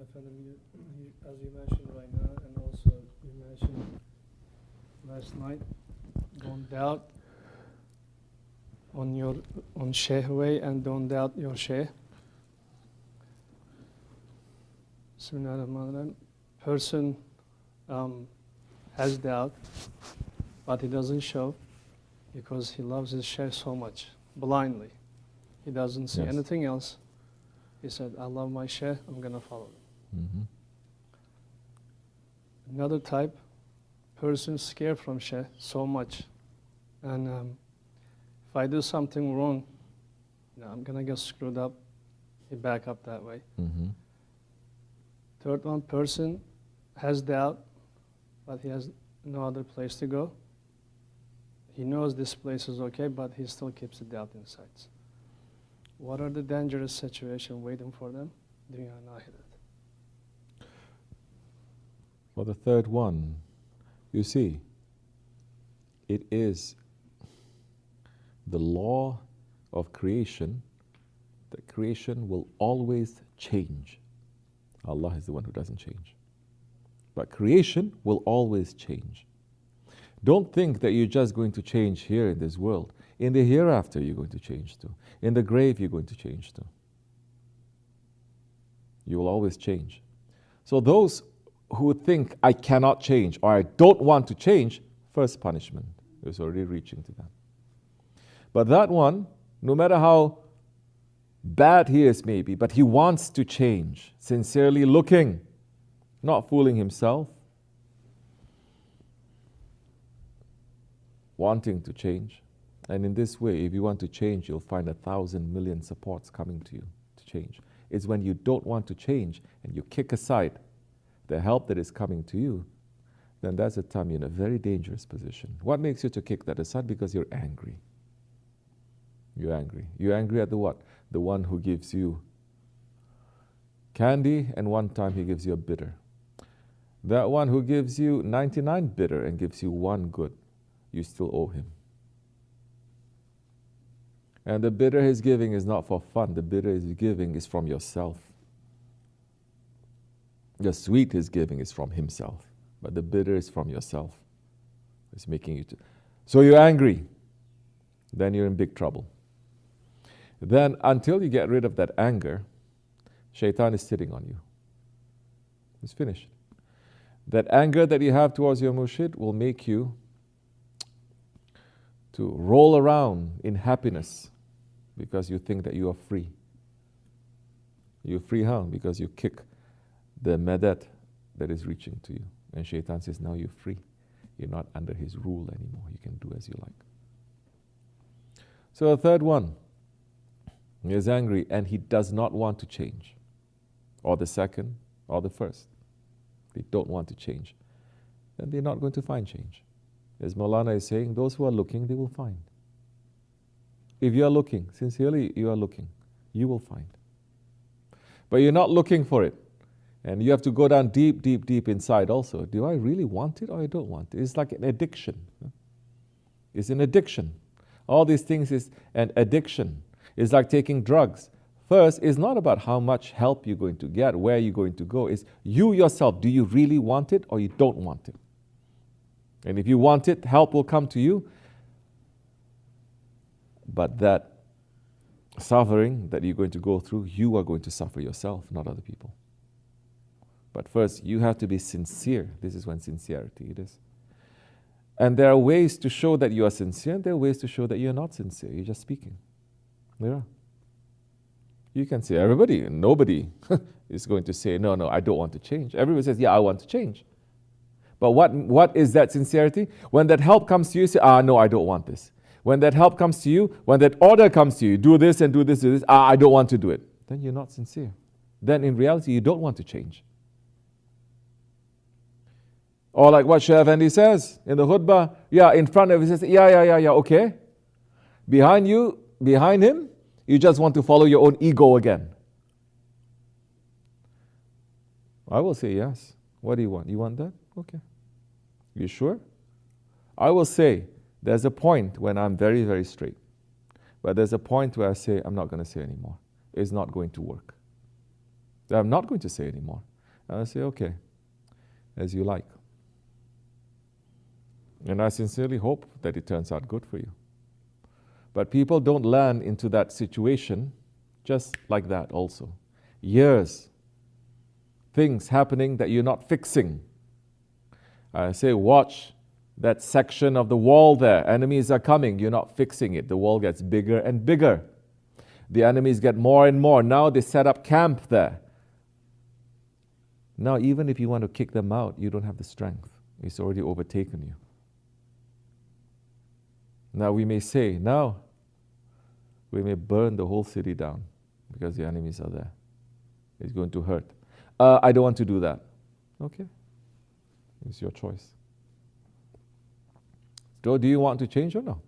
Efendi, as you mentioned right now, and also you mentioned last night, don't doubt on Shaykh way and don't doubt your Shaykh. Person has doubt, but he doesn't show because he loves his Shaykh so much, blindly. He doesn't see anything else. He said, I love my Shaykh, I'm going to follow him. Mm-hmm. Another type, person scared from Shaykh so much. And if I do something wrong, I'm going to get screwed up. He back up that way. Mm-hmm. Third one, person has doubt, but he has no other place to go. He knows this place is okay, but he still keeps the doubt inside. What are the dangerous situations waiting for them? Dunya and Ahiret. For the third one, you see, it is the law of creation that creation will always change. Allah is the one who doesn't change. But creation will always change. Don't think that you're just going to change here in this world. In the hereafter, you're going to change too. In the grave, you're going to change too. You will always change. So those who think, I cannot change or I don't want to change, first punishment is already reaching to them. But that one, no matter how bad he is maybe, but he wants to change, sincerely looking, not fooling himself, wanting to change. And in this way, if you want to change, you'll find 1,000 million supports coming to you to change. It's when you don't want to change and you kick aside the help that is coming to you, then that's the time you're in a very dangerous position. What makes you to kick that aside? Because you're angry. You're angry. You're angry at the what? The one who gives you candy and one time he gives you a bitter. That one who gives you 99 bitter and gives you one good, you still owe him. And the bitter he's giving is not for fun. The bitter he's giving is from yourself. The sweet he's giving is from himself. But the bitter is from yourself. It's making you to... So you're angry. Then you're in big trouble. Then until you get rid of that anger, Shaitan is sitting on you. It's finished. That anger that you have towards your murshid will make you to roll around in happiness because you think that you are free. You're free how? Because you kick the madad that is reaching to you. And Shaitan says, now you're free. You're not under his rule anymore. You can do as you like. So the third one, he is angry and he does not want to change. Or the second, or the first. They don't want to change. Then they're not going to find change. As Maulana is saying, those who are looking, they will find. If you are looking, sincerely you are looking, you will find. But you're not looking for it. And you have to go down deep, deep, deep inside also. Do I really want it or I don't want it? It's like an addiction. It's an addiction. All these things is an addiction. It's like taking drugs. First, it's not about how much help you're going to get, where you're going to go. It's you yourself. Do you really want it or you don't want it? And if you want it, help will come to you. But that suffering that you're going to go through, you are going to suffer yourself, not other people. But first, you have to be sincere. This is when sincerity it is. And there are ways to show that you are sincere, and there are ways to show that you're not sincere. You're just speaking. There are. You can say everybody, nobody is going to say, no, I don't want to change. Everybody says, yeah, I want to change. But what is that sincerity? When that help comes to you, you say, no, I don't want this. When that help comes to you, when that order comes to you, do this and do this, do this, I don't want to do it. Then you're not sincere. Then in reality, you don't want to change. Or like what Shaykh Efendi says in the khutbah, in front of him, he says, okay. Behind him, you just want to follow your own ego again. I will say yes. What do you want? You want that? Okay. You sure? I will say, there's a point when I'm very, very straight. But there's a point where I say, I'm not going to say anymore. It's not going to work. I'm not going to say anymore. I say, okay, as you like. And I sincerely hope that it turns out good for you. But people don't land into that situation just like that also. Years, things happening that you're not fixing. I say, watch that section of the wall there. Enemies are coming. You're not fixing it. The wall gets bigger and bigger. The enemies get more and more. Now they set up camp there. Now, even if you want to kick them out, you don't have the strength. It's already overtaken you. Now we may say, now we may burn the whole city down because the enemies are there. It's going to hurt. I don't want to do that. Okay. It's your choice. So do you want to change or no?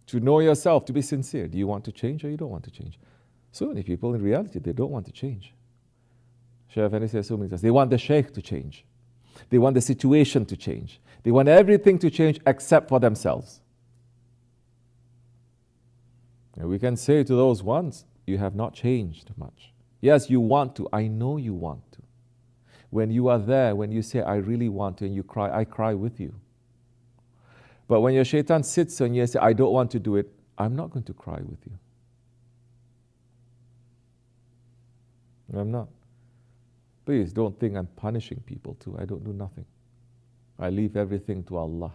To know yourself, to be sincere. Do you want to change or you don't want to change? So many people in reality, they don't want to change. Shaykh Efendi says so many times, they want the Shaykh to change. They want the situation to change. They want everything to change except for themselves. And we can say to those ones, you have not changed much. Yes, you want to. I know you want to. When you are there, when you say, I really want to, and you cry, I cry with you. But when your shaitan sits on you and says, I don't want to do it, I'm not going to cry with you. I'm not. Please don't think I'm punishing people too. I don't do nothing. I leave everything to Allah.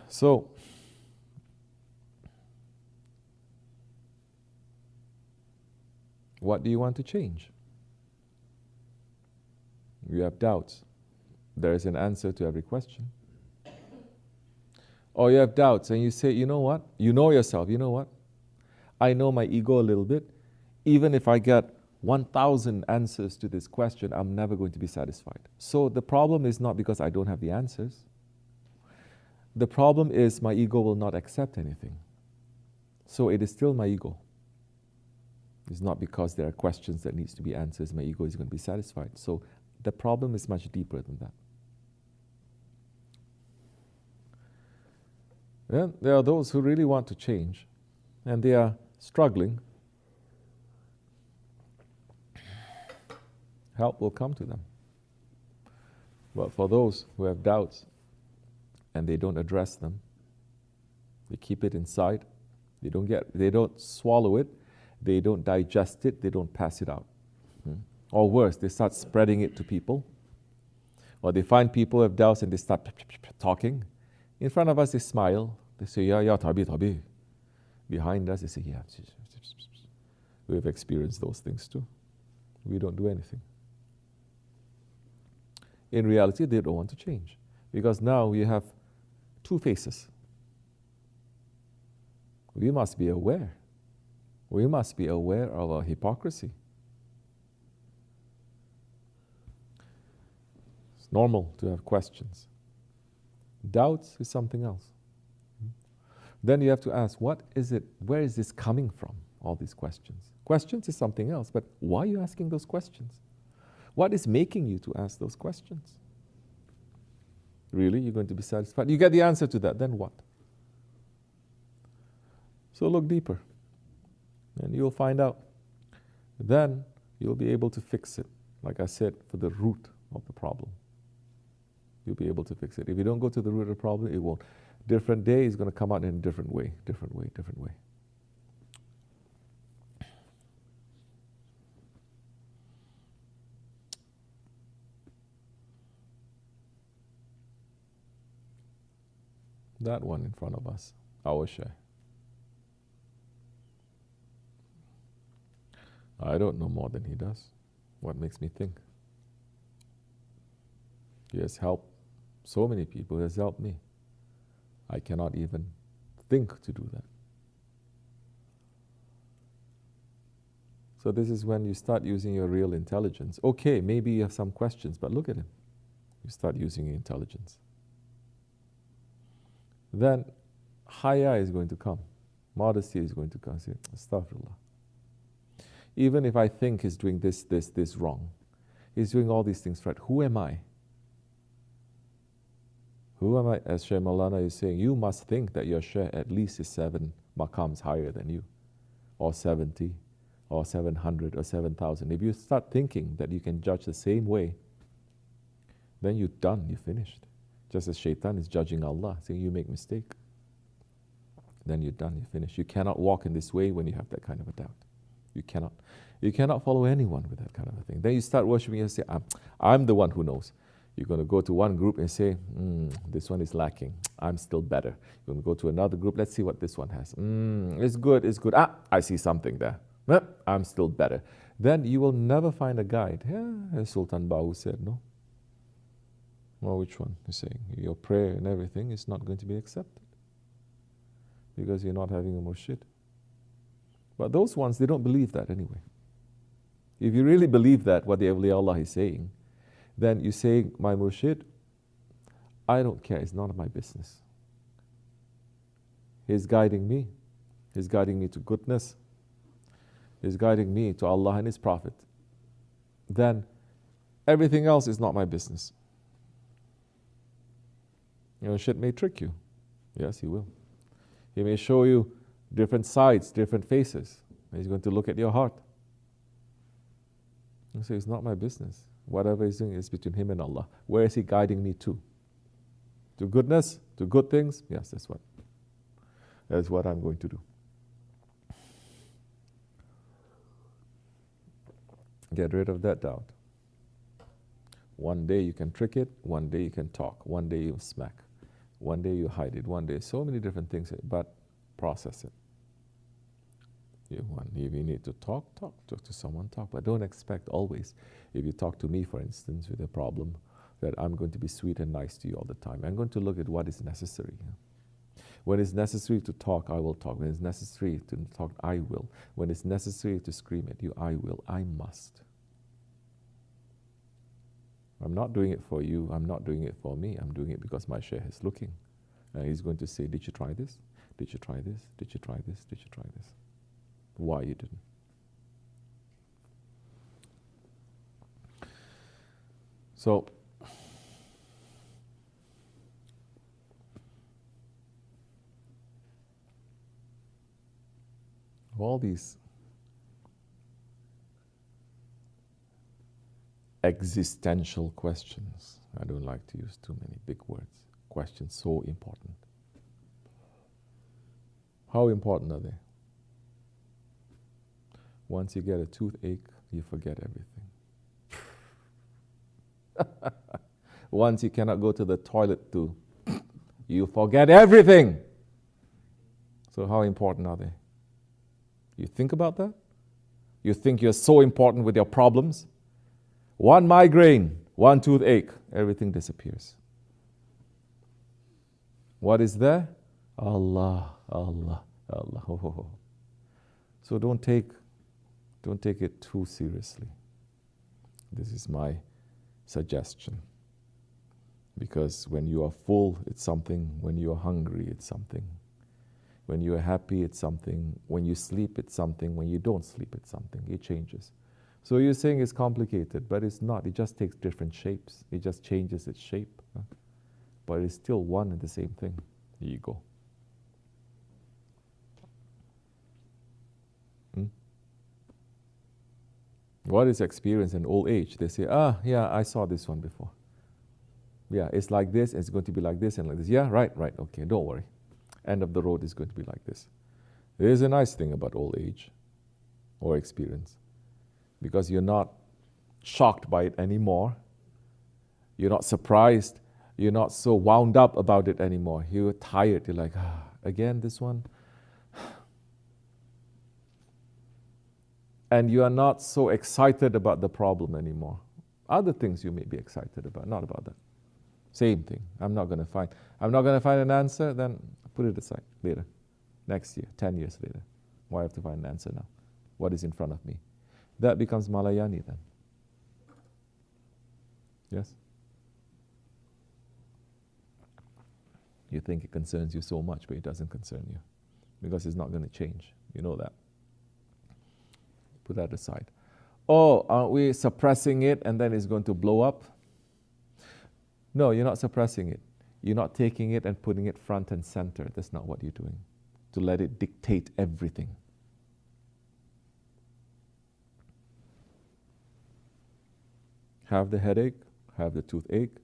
So, what do you want to change? You have doubts. There is an answer to every question. Or you have doubts and you say, you know what? You know yourself, you know what? I know my ego a little bit. Even if I get 1,000 answers to this question, I'm never going to be satisfied. So the problem is not because I don't have the answers. The problem is my ego will not accept anything. So it is still my ego. It's not because there are questions that needs to be answered, my ego is going to be satisfied. So the problem is much deeper than that. Then there are those who really want to change and they are struggling. Help will come to them. But for those who have doubts and they don't address them, they keep it inside, they don't swallow it, they don't digest it, they don't pass it out. Or worse, they start spreading it to people. Or they find people who have doubts and they start talking. In front of us, they smile. They say, yeah, tabi. Behind us, they say, yeah. We have experienced those things too. We don't do anything. In reality, they don't want to change. Because now we have two faces. We must be aware. We must be aware of our hypocrisy. It's normal to have questions. Doubts is something else. Then you have to ask, what is it, where is this coming from, all these questions? Questions is something else, but why are you asking those questions? What is making you to ask those questions? Really, you're going to be satisfied? You get the answer to that, then what? So look deeper, and you'll find out. Then you'll be able to fix it, like I said, for the root of the problem. You'll be able to fix it. If you don't go to the root of the problem, it won't. Different day is going to come out in a different way. That one in front of us, our Shaykh. I don't know more than he does. What makes me think? He has helped so many people, he has helped me. I cannot even think to do that. So this is when you start using your real intelligence. Okay, maybe you have some questions, but look at him. You start using your intelligence. Then haya is going to come. Modesty is going to come. Say, astaghfirullah. Even if I think he's doing this wrong, he's doing all these things right, who am I? Who am I? As Shaykh Maulana is saying, you must think that your Shaykh at least is 7 maqams higher than you, or 70. or 700 or 7,000. If you start thinking that you can judge the same way, then you're done, you're finished. Just as Shaitan is judging Allah, saying you make mistake, then you're done, you're finished. You cannot walk in this way when you have that kind of a doubt. You cannot. You cannot follow anyone with that kind of a thing. Then you start worshiping and say, I'm the one who knows. You're going to go to one group and say, this one is lacking. I'm still better. You're going to go to another group. Let's see what this one has. It's good, it's good. I see something there. I'm still better. Then you will never find a guide. Yeah, as Sultan Bahu said, no. Well, which one? He's saying your prayer and everything is not going to be accepted because you're not having a murshid. But those ones, they don't believe that anyway. If you really believe that, what the awliya is saying, then you say, my murshid, I don't care, it's none of my business. He's guiding me. He's guiding me to goodness. He's guiding me to Allah and His Prophet. Then everything else is not my business. Your murshid may trick you. Yes, he will. He may show you different sides, different faces. He's going to look at your heart. You say, it's not my business. Whatever he's doing is between him and Allah. Where is he guiding me to? To goodness? To good things? Yes, that's what I'm going to do. Get rid of that doubt. One day you can trick it, one day you can talk, one day you smack, one day you hide it, one day so many different things, but process it. If you need to talk to someone, talk. But don't expect always, if you talk to me, for instance, with a problem, that I'm going to be sweet and nice to you all the time. I'm going to look at what is necessary. When it's necessary to talk, I will talk. When it's necessary to talk, I will. When it's necessary to scream at you, I will. I must. I'm not doing it for you. I'm not doing it for me. I'm doing it because my Shaykh is looking. And he's going to say, did you try this? Did you try this? Did you try this? Did you try this? Why you didn't? So, all these existential questions, I don't like to use too many big words, questions so important. How important are they? Once you get a toothache, you forget everything. Once you cannot go to the toilet you forget everything. So how important are they? You think about that? You think you're so important with your problems? One migraine, one toothache, everything disappears. What is there? Allah, Allah, Allah. Oh. So don't take it too seriously. This is my suggestion. Because when you are full, it's something. When you are hungry, it's something. When you are happy, it's something. When you sleep, it's something. When you don't sleep, it's something. It changes. So you're saying it's complicated, but it's not. It just takes different shapes. It just changes its shape. But it's still one and the same thing. Ego. What is experience in old age? They say, yeah, I saw this one before. Yeah, it's like this, it's going to be like this and like this. Yeah, right, okay, don't worry. End of the road is going to be like this. There is a nice thing about old age or experience, because you're not shocked by it anymore. You're not surprised. You're not so wound up about it anymore. You're tired. You're like, again, this one. And you are not so excited about the problem anymore. Other things you may be excited about, not about that. Same thing. I'm not going to find an answer, then put it aside later. Next year, 10 years later. Why have to find an answer now? What is in front of me? That becomes Malayani then. Yes? You think it concerns you so much, but it doesn't concern you. Because it's not going to change. You know that. Put that aside. Oh, aren't we suppressing it and then it's going to blow up? No, you're not suppressing it. You're not taking it and putting it front and center. That's not what you're doing. To let it dictate everything. have the headache, have the toothache,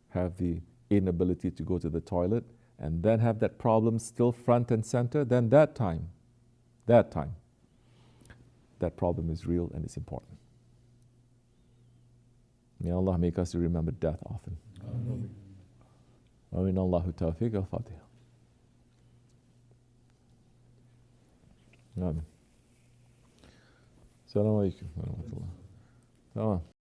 have the inability to go to the toilet, and then have that problem still front and center, then that problem is real and it's important. May Allah make us to remember death often. Amin. Allahu tawfiq al-Fatiha. Amin. Assalamu alaikum wa rahmatullah. Tamam.